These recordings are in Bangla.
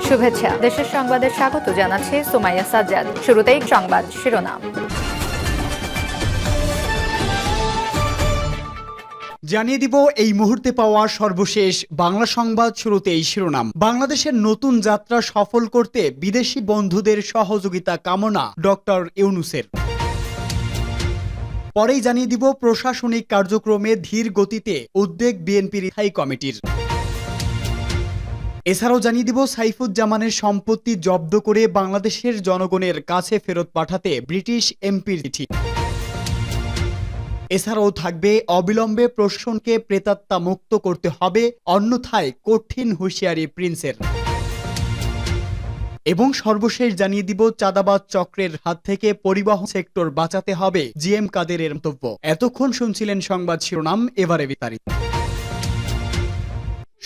শুভেচ্ছা। দেশের সংবাদে স্বাগত জানাচ্ছি সুমাইয়া সাজ্জাদ। শুরুতেই সংবাদ শিরোনাম। জানিয়ে দিব এই মুহূর্তে পাওয়া সর্বশেষ বাংলা সংবাদ। শুরুতেই শিরোনাম। বাংলাদেশের নতুন যাত্রা সফল করতে বিদেশি বন্ধুদের সহযোগিতা কামনা ডক্টর ইউনূসের। পরেই জানিয়ে দিব প্রশাসনিক কার্যক্রমে ধীর গতিতে উদ্বেগ বিএনপির স্থায়ী কমিটির। এছাড়াও জানিয়ে দিব সাইফুজ্জামানের সম্পত্তি জব্দ করে বাংলাদেশের জনগণের কাছে ফেরত পাঠাতে ব্রিটিশ এমপির চিঠি। এছাড়াও থাকবে অবিলম্বে প্রশাসনকে প্রেতাত্মা মুক্ত করতে হবে, অন্যথায় কঠিন হুঁশিয়ারি প্রিন্সের। এবং সর্বশেষ জানিয়ে দিব চাঁদাবাজ চক্রের হাত থেকে পরিবহন সেক্টর বাঁচাতে হবে জিএম কাদেরের মন্তব্য। এতক্ষণ শুনছিলেন সংবাদ শিরোনাম, এবারে বিস্তারিত।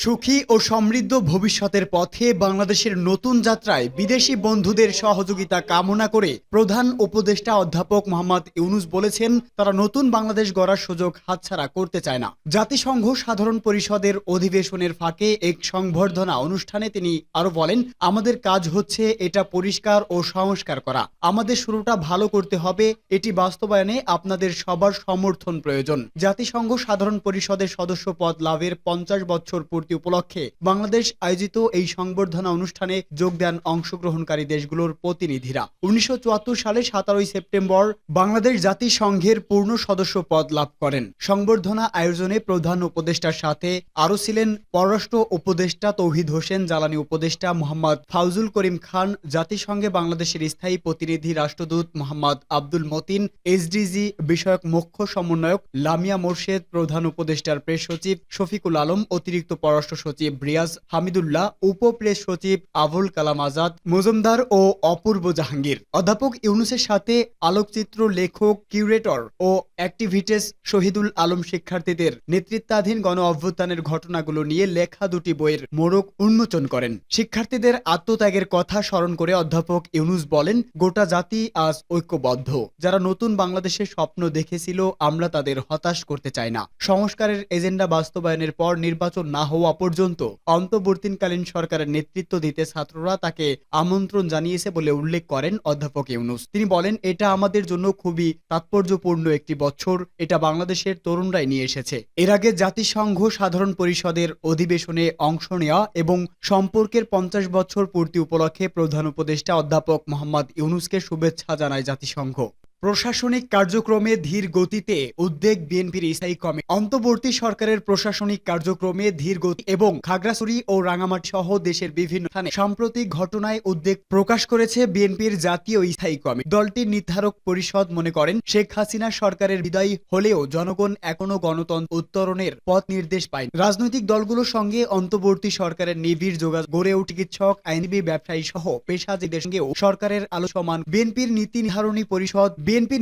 সুখী ও সমৃদ্ধ ভবিষ্যতের পথে বাংলাদেশের নতুন যাত্রায় বিদেশি বন্ধুদের সহযোগিতা কামনা করে প্রধান উপদেষ্টা অধ্যাপক মোহাম্মদ ইউনূস বলেছেন, তারা নতুন বাংলাদেশ গড়ার সুযোগ হাতছাড়া করতে চায় না। জাতিসংঘ সাধারণ পরিষদের অধিবেশনের ফাঁকে এক সংবর্ধনা অনুষ্ঠানে তিনি আরো বলেন, আমাদের কাজ হচ্ছে এটা পরিষ্কার ও সংস্কার করা। আমাদের শুরুটা ভালো করতে হবে, এটি বাস্তবায়নে আপনাদের সবার সমর্থন প্রয়োজন। জাতিসংঘ সাধারণ পরিষদের সদস্য পদ লাভের 50 বছর পূর্তি উপলক্ষে বাংলাদেশ আয়োজিত এই সংবর্ধনা অনুষ্ঠানে যোগ দেন অংশগ্রহণকারী দেশগুলোর প্রতিনিধিরা। 1974 সালে 17 সেপ্টেম্বর বাংলাদেশ জাতিসংঘের পূর্ণ সদস্য পদ লাভ করেন। সংবর্ধনা আয়োজনে প্রধান উপদেষ্টার সাথে আরও ছিলেন পররাষ্ট্র উপদেষ্টা তৌহিদ হোসেন, জ্বালানি উপদেষ্টা মোহাম্মদ ফাউজুল করিম খান, জাতিসংঘে বাংলাদেশের স্থায়ী প্রতিনিধি রাষ্ট্রদূত মোহাম্মদ আব্দুল মতিন, এসডিজি বিষয়ক মুখ্য সমন্বয়ক লামিয়া মোর্শেদ, প্রধান উপদেষ্টার প্রেস সচিব শফিকুল আলম, অতিরিক্ত পররাষ্ট্র সচিব রিয়াজ হামিদুল্লাহ, উপ প্রেস সচিব আবুল কালাম আজাদ মজুমদার ও অপূর্ব জাহাঙ্গীর। অধ্যাপক ইউনূসের সাথে আলোকচিত্র লেখক, কিউরেটর ও অ্যাক্টিভিস্ট শহীদুল আলম শিক্ষার্থীদের নেতৃত্বাধীন গণ অভ্যুত্থানের ঘটনাগুলো নিয়ে লেখা দুটি বইয়ের মোড়ক উন্মোচন করেন। শিক্ষার্থীদের আত্মত্যাগের কথা স্মরণ করে অধ্যাপক ইউনূস বলেন, গোটা জাতি আজ ঐক্যবদ্ধ। যারা নতুন বাংলাদেশের স্বপ্ন দেখেছিল, আমরা তাদের হতাশ করতে চাই না। সংস্কারের এজেন্ডা বাস্তবায়নের পর নির্বাচন না হওয়া পর্যন্ত অন্তর্বর্তীকালীন সরকারের নেতৃত্ব দিতে ছাত্ররা তাকে আমন্ত্রণ জানিয়েছে বলে উল্লেখ করেন অধ্যাপক ইউনূস। তিনি বলেন, এটা আমাদের জন্য খুবই তাৎপর্যপূর্ণ একটি বছর, এটা বাংলাদেশের তরুণরাই নিয়ে এসেছে। এর আগে জাতিসংঘ সাধারণ পরিষদের অধিবেশনে অংশ নেওয়া এবং সম্পর্কের 50 বছর পূর্তি উপলক্ষে প্রধান উপদেষ্টা অধ্যাপক মোহাম্মদ ইউনূসকে শুভেচ্ছা জানায় জাতিসংঘ। প্রশাসনিক কার্যক্রমে ধীর গতিতে উদ্বেগ বিএনপির স্থায়ী কমিটি। অন্তর্বর্তী সরকারের প্রশাসনিক কার্যক্রমে ধীর গতি এবং খাগড়াছড়ি ও রাঙামাটি সহ দেশের বিভিন্ন স্থানে সাম্প্রতিক ঘটনায় উদ্বেগ প্রকাশ করেছে বিএনপির জাতীয় স্থায়ী কমিটি। দলটির নির্ধারক পরিষদ মনে করেন, শেখ হাসিনা সরকারের বিদায় হলেও জনগণ এখনো গণতন্ত্র উত্তরণের পথ নির্দেশ পায়নি। রাজনৈতিক দলগুলোর সঙ্গে অন্তর্বর্তী সরকারের নিবিড় যোগাযোগ গড়ে চিকিৎসক, আইনজীবী, ব্যবসায়ী সহ পেশাজীবীদের সঙ্গেও সরকারের আলোচনা। বিএনপির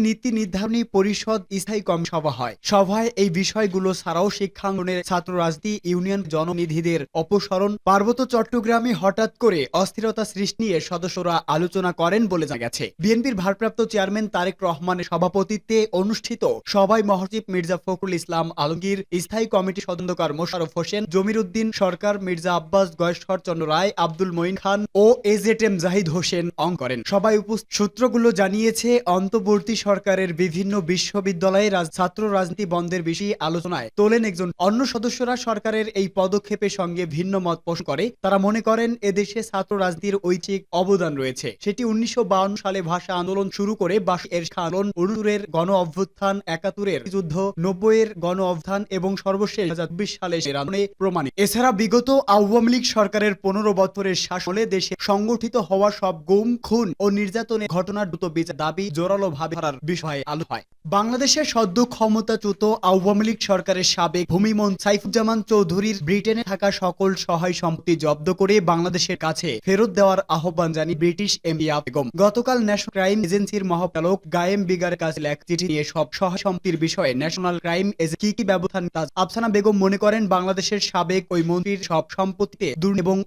নীতি নির্ধারণী পরিষদ স্থায়ী কমিটি সভা হয়। সভায় এই বিষয়গুলো ছাড়াও শিক্ষাঙ্গনের, ছাত্র রাজনীতি, ইউনিয়ন জননিধিদের অপসারণ, পার্বত্য চট্টগ্রামে হঠাৎ করে অস্থিরতা সৃষ্টি নিয়ে সদস্যরা আলোচনা করেন বলে জানা গেছে। বিএনপির ভারপ্রাপ্ত চেয়ারম্যান তারেক রহমানের সভাপতিত্বে অনুষ্ঠিত সভায় মহাসচিব মির্জা ফখরুল ইসলাম আলমগীর, স্থায়ী কমিটির সদস্যকার মোশাররফ হোসেন, জমির উদ্দিন সরকার, মির্জা আব্বাস, গয়েশ্বরচন্দ্র রায়, আব্দুল মঈন খান ও এজেটেম জাহিদ হোসেন অংশ করেন। সভায় উপস্থিত সূত্রগুলো জানিয়েছে, অন্তর্বর্তী সরকারের বিভিন্ন বিশ্ববিদ্যালয়ে ছাত্র রাজনীতি বন্ধের বিষয়ে আলোচনায় তোলেন একজন। অন্য সদস্যরা সরকারের এই পদক্ষেপের সঙ্গে ভিন্ন মত পোষণ করে। তারা মনে করেন, এদেশে ছাত্র রাজনীতির ঐচ্ছিক অবদান রয়েছে। সেটি 1952 সালে ভাষা আন্দোলন শুরু করে 82-এর আন্দোলন, 69-এর গণ অভ্যুত্থান, 71-এর যুদ্ধ, 90-এর গণ অভ্যুত্থান এবং সর্বশেষ 2020 সালে আন্দোলনে প্রমাণিত। এছাড়া বিগত আওয়ামী লীগ সরকারের 15 বছরের শাসনে দেশে সংগঠিত হওয়া সব গুম, খুন ও নির্যাতনের ঘটনার দ্রুত বিচার দাবি জোরালো ভাবে করার বিষয়ে আলো হয়। বাংলাদেশের সদ্য ক্ষমতাচ্যুত আওয়ামী লীগ সরকারের সাবেক ভূমিমন্ত্রী সাইফুজ্জামান চৌধুরীর ব্রিটেনে থাকা সকল সহায় সম্পত্তি জব্দ করে বাংলাদেশের কাছে ফেরত দেওয়ার আহ্বান জানিয়ে ব্রিটিশ এমপি বেগম গতকাল ন্যাশনাল ক্রাইম এজেন্সির মহাপরিচালক গায়েম বিগারের কাছে এক চিঠি নিয়ে সব সহায় সম্পত্তির বিষয়ে ন্যাশনাল ক্রাইম এজেন্সি কি ব্যবস্থা নিতে। আফসানা বেগম মনে করেন, বাংলাদেশের সাবেক ওই মন্ত্রীর সব সম্পত্তিতে দুর্নীতি এবং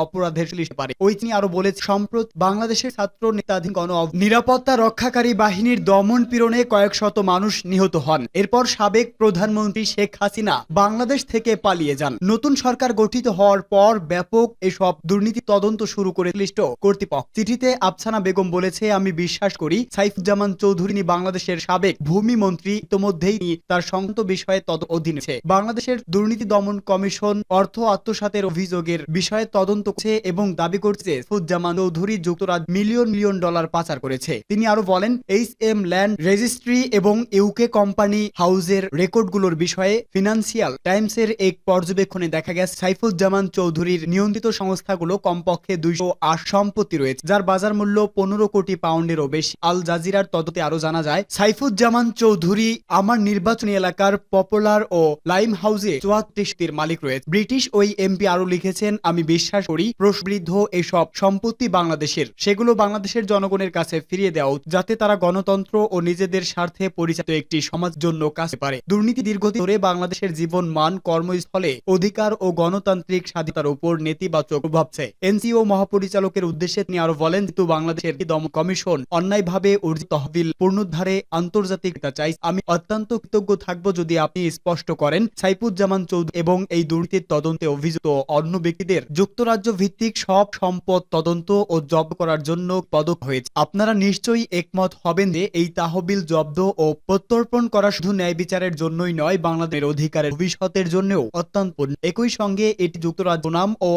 অপরাধের লিস্টে পারে। ওই তিনি আরো বলেছে, সম্প্রতি বাংলাদেশের ছাত্র নেতাধীন গণ নিরাপত্তা রক্ষাকারী বাহিনীর বিএনপির দমন পীড়নে কয়েক শত মানুষ নিহত হন। এরপর সাবেক প্রধানমন্ত্রী শেখ হাসিনা বাংলাদেশ থেকে পালিয়ে যান। নতুন সরকার গঠিত হওয়ার পর ব্যাপক এসব দুর্নীতি তদন্ত শুরু করে সংশ্লিষ্ট কর্তৃপক্ষ। চিঠিতে আফসানা বেগম বলেছে, আমি বিশ্বাস করি সাইফুজ্জামান চৌধুরী বাংলাদেশের সাবেক ভূমি মন্ত্রী, ইতোমধ্যেই তার সংক্রান্ত বিষয়ে তদন্ত অধীনে আছে। বাংলাদেশের দুর্নীতি দমন কমিশন অর্থ আত্মসাতের অভিযোগের বিষয়ে তদন্ত করছে এবং দাবি করছে সাইফুজ্জামান চৌধুরী যুক্তরাজ্য মিলিয়ন মিলিয়ন ডলার পাচার করেছে। তিনি আরো বলেন, HM ল্যান্ড রেজিস্ট্রি এবং ইউকে কোম্পানি হাউসের রেকর্ডগুলোর বিষয়ে ফিনান্সিয়াল টাইমসের এক পর্যবেক্ষণে দেখা গেছে সাইফুজ্জামান চৌধুরীর নিয়ন্ত্রিত সংস্থাগুলো কমপক্ষে 208 সম্পত্তি রয়েছে, যার বাজার মূল্য 15 কোটি পাউন্ডেরও বেশি। আল জাজিরার তদন্তে আরো জানা যায়, সাইফুজ্জামান চৌধুরী আমার নির্বাচনী এলাকার পপুলার ও লাইম হাউসে 34টির মালিক রয়েছে। ব্রিটিশ ওই এমপি আরো লিখেছেন, আমি বিশ্বাস করি প্রশ্নবিদ্ধ এসব সম্পত্তি বাংলাদেশের, সেগুলো বাংলাদেশের জনগণের কাছে ফিরিয়ে দেওয়া যাতে তারা গণতন্ত্র ও নিজেদের স্বার্থে পরিচালিত একটি সমাজ জন্য কাজ পারে। দুর্নীতি দীর্ঘদিন ধরে বাংলাদেশের জীবন মান, কর্মস্থলে অধিকার ও গণতান্ত্রিক স্বাধীনতার উপর নেতিবাচক প্রভাব ফেলছে। এনসিও মহাপরিচালকের উদ্দেশ্যে তিনি আরো বলেন, কিন্তু বাংলাদেশের দমন কমিশন অন্যায়ভাবে অর্জিত তহবিল পুনরুদ্ধারে আন্তর্জাতিকতা চাই। আমি অত্যন্ত কৃতজ্ঞ থাকব যদি আপনি স্পষ্ট করেন সাইফুজ্জামান চৌধুরী এবং এই দুর্নীতির তদন্তে অভিযুক্ত অন্য ব্যক্তিদের যুক্তরাজ্য ভিত্তিক সব সম্পদ তদন্ত ও জব্দ করার জন্য পদক হয়েছে। আপনারা নিশ্চয়ই একমত হবেন যে এই তহবিল জব্দ ও প্রত্যর্পণ করা শুধু ন্যায় বিচারের জন্যই নয়, বাংলাদেশের অধিকারের ভবিষ্যতের জন্যও অত্যন্ত। একই সঙ্গে এটি যুক্তরাজ্য নাম ও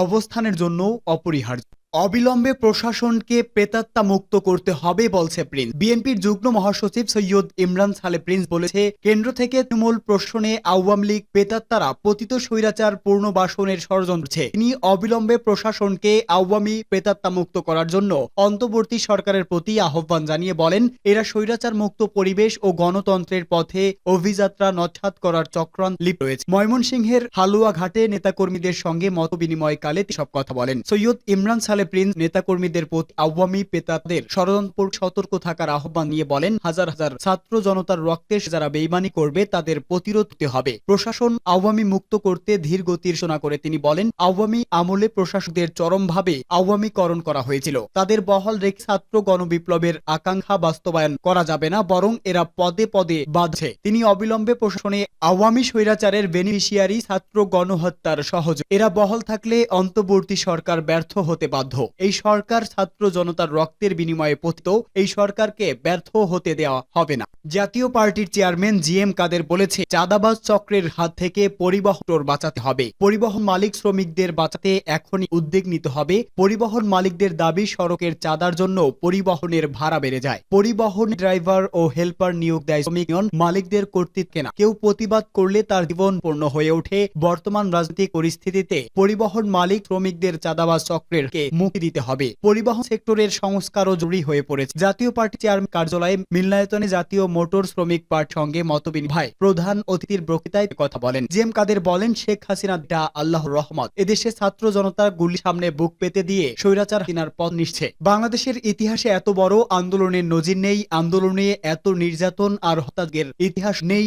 অবস্থানের জন্য অপরিহার্য। অবিলম্বে প্রশাসনকে প্রেতাত্মা মুক্ত করতে হবে বলছে প্রিন্স। বিএনপির যুগ্ম মহাসচিব সৈয়দ ইমরান সালে প্রিন্স বলেছে, কেন্দ্র থেকে তৃণমূল প্রশ্নে আওয়ামী লীগ প্রেতাত্মারা পতিত স্বৈরাচার পুনর্বাসনের ষড়যন্ত্র করছে। তিনি অবিলম্বে প্রশাসনকে আওয়ামী প্রেতাত্মা মুক্ত করার জন্য অন্তর্বর্তী সরকারের প্রতি আহ্বান জানিয়ে বলেন, এরা স্বৈরাচার মুক্ত পরিবেশ ও গণতন্ত্রের পথে অভিযাত্রা নস্যাৎ করার চক্রান্ত লিপ্ত রয়েছে। ময়মনসিংহের হালুয়াঘাটে নেতাকর্মীদের সঙ্গে মতবিনিময়কালে সব কথা বলেন। সৈয়দ ইমরান সালে প্রিন্স নেতাকর্মীদের প্রতি আওয়ামী পেতাদের ষড়যন্ত্র সতর্ক থাকার আহ্বান নিয়ে বলেন, হাজার হাজার ছাত্র জনতার রক্তে যারা বেইমানি করবে তাদের প্রতিরোধ করতে হবে। প্রশাসন আওয়ামী মুক্ত করতে ধীর গতির ঘোষণা করে তিনি বলেন, আওয়ামী আমলে প্রশাসকদের চরমভাবে আওয়ামীকরণ করা হয়েছিল। তাদের বহাল রেখে ছাত্র গণবিপ্লবের আকাঙ্ক্ষা বাস্তবায়ন করা যাবে না, বরং এরা পদে পদে বাধছে। তিনি অবিলম্বে প্রশাসনে আওয়ামী স্বৈরাচারের বেনিফিশিয়ারি ছাত্র গণহত্যার সহযোগী, এরা বহাল থাকলে অন্তর্বর্তী সরকার ব্যর্থ হতে বাধ্য। এই সরকার ছাত্র জনতার রক্তের বিনিময়ে পতিত, এই সরকারকে ব্যর্থ হতে দেওয়া হবে না। জাতীয় পার্টির চেয়ারম্যান GM কাদের বলেছে, চাঁদাবাজ চক্রের হাত থেকে পরিবহন বাঁচাতে হবে। পরিবহন মালিক শ্রমিকদের বাঁচাতে এখনই উদ্যোগ নিতে হবে। পরিবহন মালিকদের দাবি, সড়কের চাঁদার জন্য পরিবহনের ভাড়া বেড়ে যায়। পরিবহন ড্রাইভার ও হেল্পার নিয়োগ দেয় শ্রমিক ইউনিয়ন মালিকদের কর্তৃত্বে না। কেউ প্রতিবাদ করলে তার জীবন পূর্ণ হয়ে ওঠে। বর্তমান রাজনৈতিক পরিস্থিতিতে পরিবহন মালিক শ্রমিকদের চাঁদাবাজ চক্রের মুক্তি দিতে হবে। পরিবহন সেক্টরের সংস্কারও জরুরি হয়ে পড়েছে। জাতীয় পার্টি চেয়ারম্যান কার্যালয়ে মিলনায়তনে জাতীয় মোটর শ্রমিক পার্টির সঙ্গে মতবিনিময় প্রধান অতিথির বক্তৃতায় কথা বলেন। GM কাদের বলেন, শেখ হাসিনা দা আল্লাহর রহমত, এদেশে ছাত্র জনতা গুলির সামনে বুক পেতে দিয়ে স্বৈরাচার হাসিনার পথ নিচ্ছে। বাংলাদেশের ইতিহাসে এত বড় আন্দোলনের নজির নেই, আন্দোলনে এত নির্যাতন আর হত্যার ইতিহাস নেই।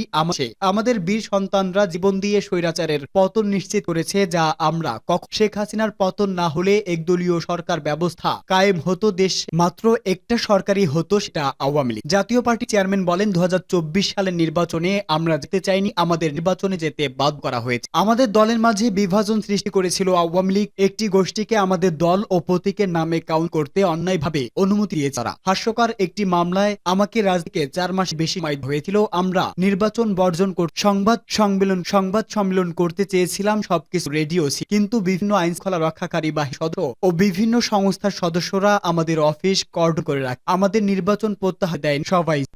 আমাদের বীর সন্তানরা জীবন দিয়ে স্বৈরাচারের পতন নিশ্চিত করেছে, যা আমরা শেখ হাসিনার পতন না হলে একদলীয় সরকার ব্যবস্থা কায়েম হতো, দেশ মাত্র একটা সরকারই হতো, সেটা আওয়ামী লীগ। জাতীয় পার্টি চেয়ারম্যান বলেন, 2024 সালের নির্বাচনে আমরা যেতে চাইনি, আমাদের নির্বাচনে যেতে বাধ্য করা হয়েছে। আমাদের দলের মাঝে বিভাজন সৃষ্টি করেছিল আওয়ামী লীগ। একটি গোষ্ঠীকে আমাদের দল ও প্রতীকের নামে কাউন্ট করতে অন্যায়ভাবে অনুমতি দিয়েছে তারা। হাস্যকর একটি মামলায় আমাকে রাজনীতিকে 4 মাস বেশি সময় হয়েছিল। আমরা নির্বাচন বর্জন করতে সংবাদ সম্মেলন করতে চেয়েছিলাম, সবকিছু রেডিও ছিল, কিন্তু বিভিন্ন আইন শৃঙ্খলা রক্ষাকারী বাহিনী সদস্য ও বিভিন্ন সংস্থার সদস্যরা আমাদের অফিস কর্ডন করে রাখে। আমাদের নির্বাচন প্রত্যাহার দেয় সবাই।